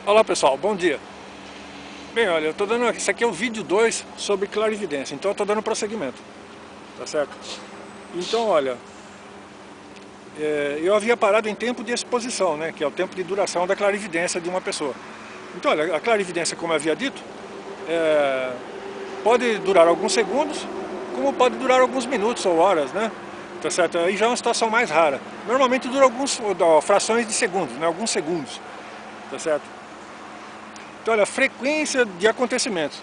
Olá pessoal, bom dia. Bem, olha, eu estou dando, isso aqui é o vídeo 2 sobre clarividência, então eu estou dando prosseguimento, tá certo? Então, olha, eu havia parado em tempo de exposição, né, que é o tempo de duração da clarividência de uma pessoa. Então, olha, a clarividência, como eu havia dito, pode durar alguns segundos, como pode durar alguns minutos ou horas, né? Tá certo? Aí já é uma situação mais rara. Normalmente dura frações de segundos, né, alguns segundos, tá certo? Então, olha, frequência de acontecimentos.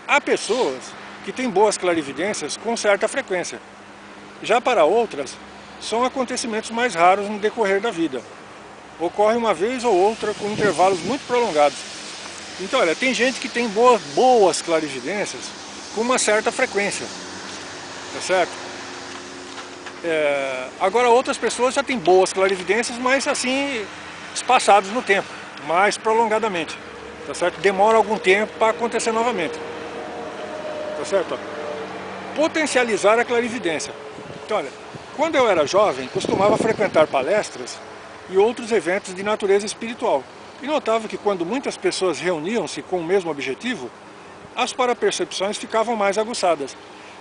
Há pessoas que têm boas clarividências com certa frequência. Já para outras, são acontecimentos mais raros no decorrer da vida. Ocorre uma vez ou outra com intervalos muito prolongados. Então, olha, tem gente que tem boas clarividências com uma certa frequência, tá certo? Agora, outras pessoas já têm boas clarividências, mas assim, espaçados no tempo, mais prolongadamente. Tá certo? Demora algum tempo para acontecer novamente. Tá certo? Potencializar a clarividência. Então, olha, quando eu era jovem, costumava frequentar palestras e outros eventos de natureza espiritual. E notava que quando muitas pessoas reuniam-se com o mesmo objetivo, as parapercepções ficavam mais aguçadas.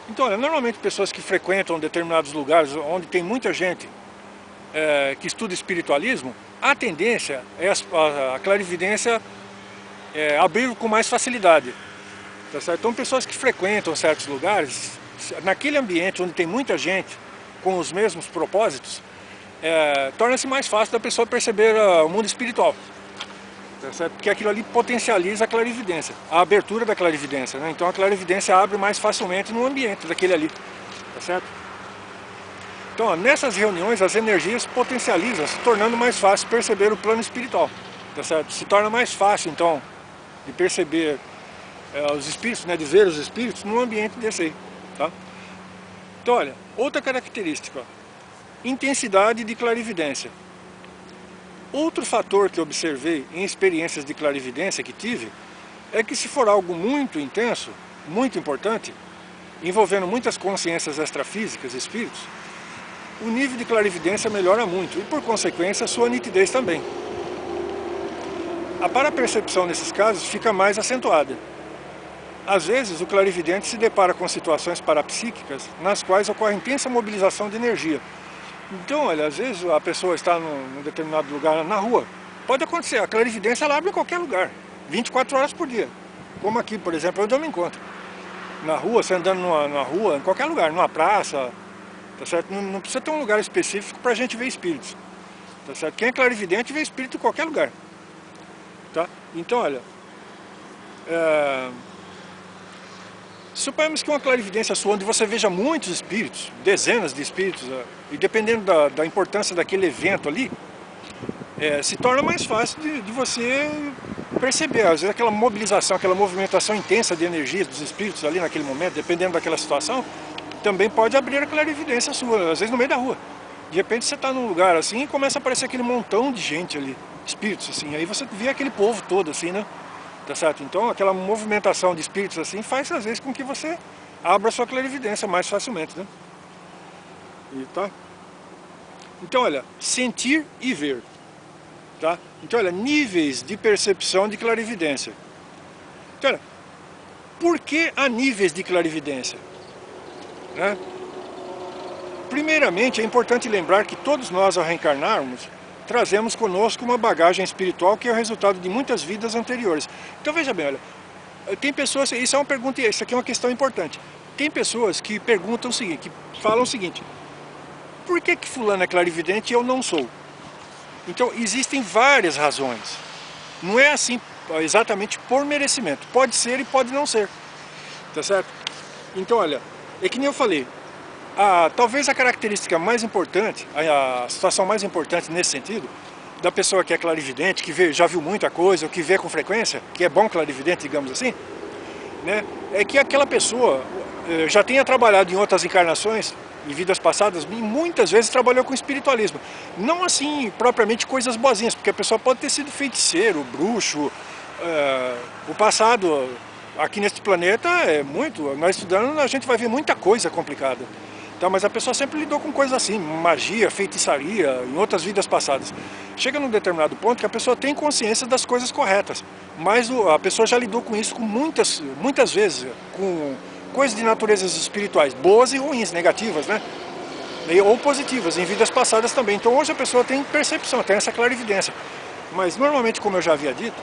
Então, olha, normalmente pessoas que frequentam determinados lugares onde tem muita gente que estuda espiritualismo, a tendência é a clarividência abrir com mais facilidade. Tá certo? Então, pessoas que frequentam certos lugares, naquele ambiente onde tem muita gente com os mesmos propósitos, torna-se mais fácil da pessoa perceber o mundo espiritual. Tá certo? Porque aquilo ali potencializa a clarividência, a abertura da clarividência, né? Então a clarividência abre mais facilmente no ambiente daquele ali. Tá certo? Então, ó, nessas reuniões as energias potencializam, se tornando mais fácil perceber o plano espiritual. Tá certo? Se torna mais fácil, então, de perceber os espíritos, né, de ver os espíritos num ambiente desse aí, tá? Então, olha, outra característica, ó, intensidade de clarividência. Outro fator que observei em experiências de clarividência que tive, é que se for algo muito intenso, muito importante, envolvendo muitas consciências extrafísicas, espíritos, o nível de clarividência melhora muito e, por consequência, a sua nitidez também. A parapercepção nesses casos fica mais acentuada. Às vezes, o clarividente se depara com situações parapsíquicas nas quais ocorre intensa mobilização de energia. Então, olha, às vezes a pessoa está num determinado lugar na rua. Pode acontecer, a clarividência ela abre em qualquer lugar, 24 horas por dia. Como aqui, por exemplo, onde eu me encontro. Na rua, você andando na rua, em qualquer lugar, numa praça, tá certo? Não precisa ter um lugar específico para a gente ver espíritos. Tá certo? Quem é clarividente vê espírito em qualquer lugar. Tá? Então, olha, suponhamos que uma clarividência sua, onde você veja muitos espíritos, dezenas de espíritos, e dependendo da importância daquele evento ali, se torna mais fácil de você perceber. Às vezes aquela mobilização, aquela movimentação intensa de energia dos espíritos ali naquele momento, dependendo daquela situação, também pode abrir a clarividência sua, às vezes no meio da rua. De repente você está num lugar assim e começa a aparecer aquele montão de gente ali, espíritos assim, aí você vê aquele povo todo assim, né? Tá certo? Então aquela movimentação de espíritos assim faz às vezes com que você abra a sua clarividência mais facilmente, né? Tá? Então, olha, sentir e ver. Tá? Então, olha, níveis de percepção de clarividência. Então, olha, por que há níveis de clarividência? Né? Primeiramente, é importante lembrar que todos nós, ao reencarnarmos, trazemos conosco uma bagagem espiritual que é o resultado de muitas vidas anteriores. Então, veja bem, olha, tem pessoas, isso é uma pergunta, isso aqui é uma questão importante. Tem pessoas que perguntam o seguinte, que falam o seguinte: por que fulano é clarividente e eu não sou? Então, existem várias razões. Não é assim exatamente por merecimento. Pode ser e pode não ser. Tá certo? Então, olha, é que nem eu falei, talvez a característica mais importante, a situação mais importante nesse sentido, da pessoa que é clarividente, que já viu muita coisa, ou que vê com frequência, que é bom clarividente, digamos assim, né, é que aquela pessoa já tenha trabalhado em outras encarnações, em vidas passadas, e muitas vezes trabalhou com espiritualismo. Não assim, propriamente coisas boazinhas, porque a pessoa pode ter sido feiticeiro, bruxo, o passado aqui neste planeta é muito, nós estudando, a gente vai ver muita coisa complicada. Tá, mas a pessoa sempre lidou com coisas assim, magia, feitiçaria, em outras vidas passadas. Chega num determinado ponto que a pessoa tem consciência das coisas corretas, mas a pessoa já lidou com isso com muitas vezes, com coisas de naturezas espirituais, boas e ruins, negativas, né? Ou positivas, em vidas passadas também. Então hoje a pessoa tem percepção, tem essa clarividência. Mas normalmente, como eu já havia dito,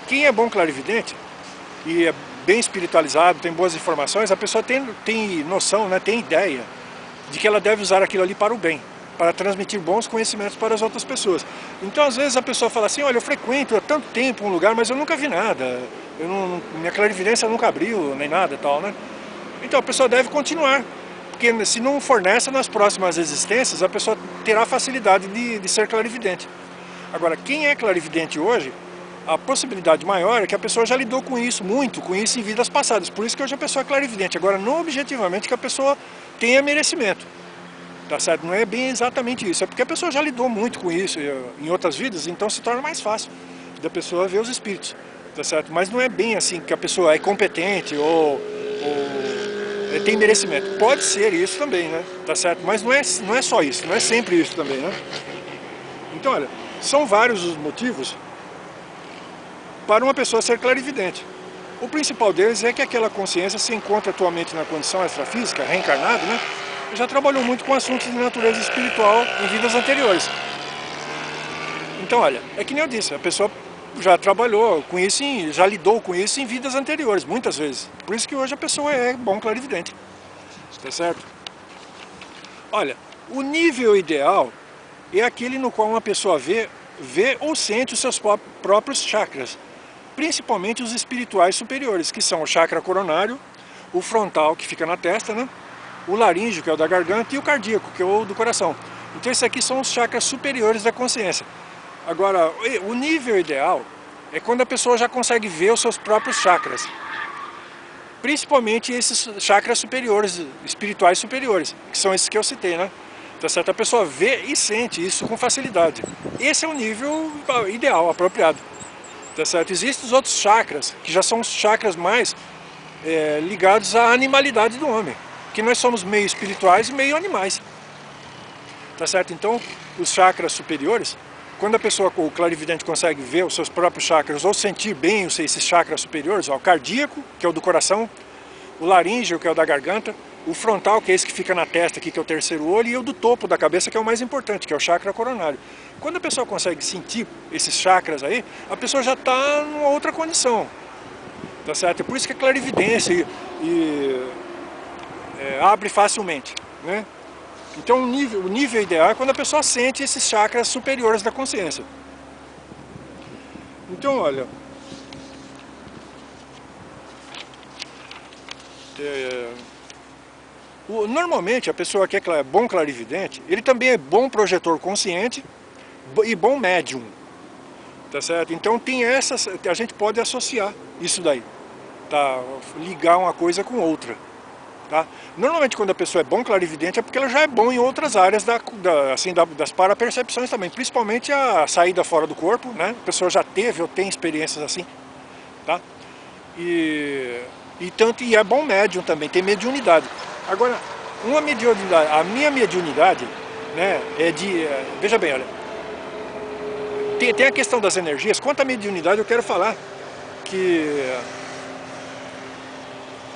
quem é bom clarividente e é bem espiritualizado, tem boas informações, a pessoa tem noção, né, tem ideia de que ela deve usar aquilo ali para o bem, para transmitir bons conhecimentos para as outras pessoas. Então às vezes a pessoa fala assim, olha, eu frequento há tanto tempo um lugar, mas eu nunca vi nada, minha clarividência nunca abriu, nem nada e tal, né? Então a pessoa deve continuar, porque se não for nessa, nas próximas existências, a pessoa terá facilidade de ser clarividente. Agora, quem é clarividente hoje, a possibilidade maior é que a pessoa já lidou com isso, muito com isso em vidas passadas. Por isso que hoje a pessoa é clarividente. Agora, não objetivamente que a pessoa tenha merecimento. Tá certo? Não é bem exatamente isso. É porque a pessoa já lidou muito com isso em outras vidas, então se torna mais fácil da pessoa ver os espíritos. Tá certo? Mas não é bem assim que a pessoa é competente ou tem merecimento. Pode ser isso também, né? Tá certo? Mas não é só isso, não é sempre isso também, né? Então, olha, são vários os motivos para uma pessoa ser clarividente. O principal deles é que aquela consciência se encontra atualmente na condição extrafísica, reencarnada, né? Já trabalhou muito com assuntos de natureza espiritual em vidas anteriores. Então, olha, é que nem eu disse, a pessoa já trabalhou com isso, já lidou com isso em vidas anteriores, muitas vezes. Por isso que hoje a pessoa é bom clarividente. Tá certo? Olha, o nível ideal é aquele no qual uma pessoa vê ou sente os seus próprios chakras. Principalmente os espirituais superiores, que são o chakra coronário, o frontal, que fica na testa, né? O laríngeo, que é o da garganta, e o cardíaco, que é o do coração. Então esses aqui são os chakras superiores da consciência. Agora, o nível ideal é quando a pessoa já consegue ver os seus próprios chakras. Principalmente esses chakras superiores, espirituais superiores, que são esses que eu citei, né? Tá certo? A pessoa vê e sente isso com facilidade. Esse é o nível ideal, apropriado. Tá certo? Existem os outros chakras, que já são os chakras mais ligados à animalidade do homem. Que nós somos meio espirituais e meio animais. Tá certo? Então, os chakras superiores, quando a pessoa, o clarividente, consegue ver os seus próprios chakras ou sentir bem esses chakras superiores, ó, o cardíaco, que é o do coração, o laríngeo, que é o da garganta, o frontal, que é esse que fica na testa aqui, que é o terceiro olho, e o do topo da cabeça, que é o mais importante, que é o chakra coronário. Quando a pessoa consegue sentir esses chakras aí, a pessoa já está numa outra condição. Tá certo? É por isso que a clarividência abre facilmente, né? Então o nível ideal é quando a pessoa sente esses chakras superiores da consciência. Então, olha, normalmente a pessoa que é bom clarividente, ele também é bom projetor consciente e bom médium, tá certo? Então tem essas, a gente pode associar isso daí, tá? Ligar uma coisa com outra. Tá? Normalmente quando a pessoa é bom clarividente é porque ela já é bom em outras áreas das parapercepções também, principalmente a saída fora do corpo, né? A pessoa já teve ou tem experiências assim, tá? E é bom médium também, tem mediunidade. Agora, a minha mediunidade, né, veja bem, olha, tem a questão das energias. Quanto à mediunidade, eu quero falar que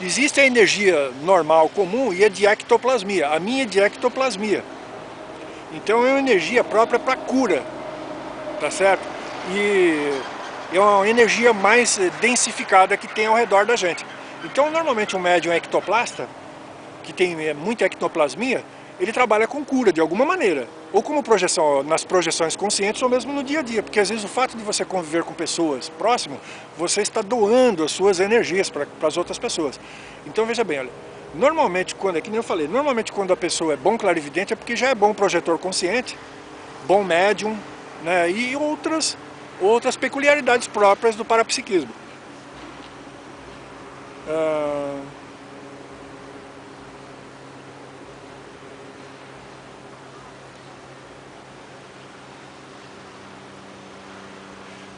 existe a energia normal, comum, e a de ectoplasmia. A minha é de ectoplasmia. Então é uma energia própria para cura, tá certo? E é uma energia mais densificada que tem ao redor da gente. Então normalmente um médium ectoplasta, que tem muita ectoplasmia, ele trabalha com cura de alguma maneira. Ou como projeção, nas projeções conscientes, ou mesmo no dia a dia. Porque às vezes o fato de você conviver com pessoas próximas, você está doando as suas energias para as outras pessoas. Então veja bem, olha, normalmente quando, é que nem eu falei, normalmente quando a pessoa é bom clarividente é porque já é bom projetor consciente, bom médium, né, e outras peculiaridades próprias do parapsiquismo.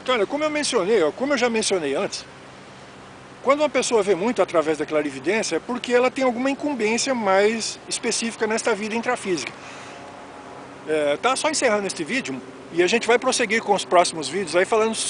Então, olha, como eu já mencionei antes, Quando uma pessoa vê muito através da clarividência, é porque ela tem alguma incumbência mais específica nesta vida intrafísica. Tá só encerrando este vídeo, e a gente vai prosseguir com os próximos vídeos aí falando sobre